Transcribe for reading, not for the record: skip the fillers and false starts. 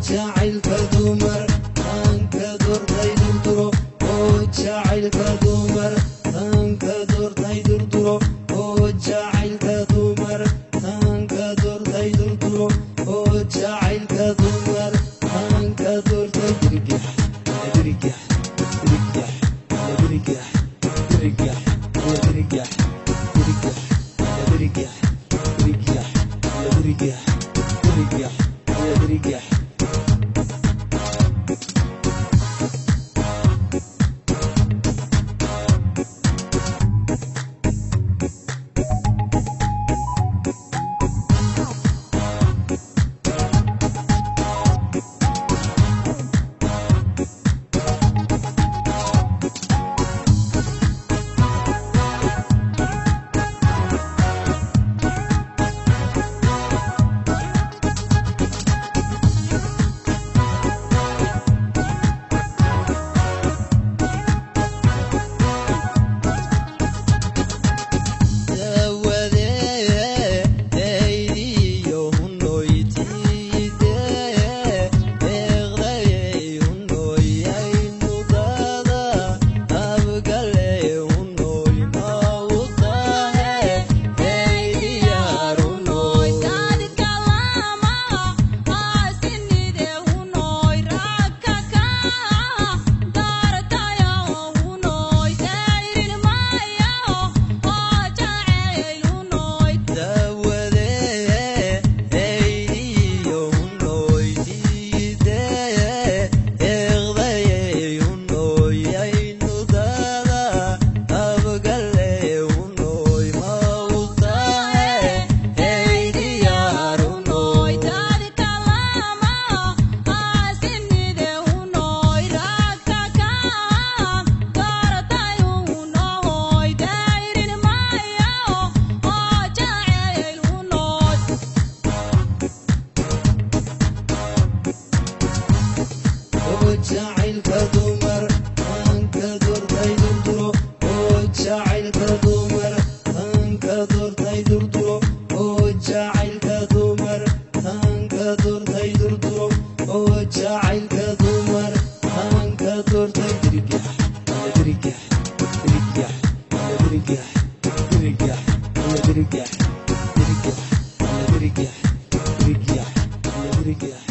jacaylka dumar tanka doortay durduro jacaylka dumar tanka doortay durduro jacaylka dumar tanka doortay durduro jacaylka dumar tanka doortay dirgax dirgax dirgax dirgax dirgax dirgax dirgax dirgax dirgax dirgax dirgax dirgax jacaylka dumar tanka doortay durduro jacaylka dumar tanka doortay durduro jacaylka dumar tanka doortay durduro jacaylka dumar tanka doortay dirgax dirgax dirgax dirgax dirgax dirgax dirgax dirgax dirgax dirgax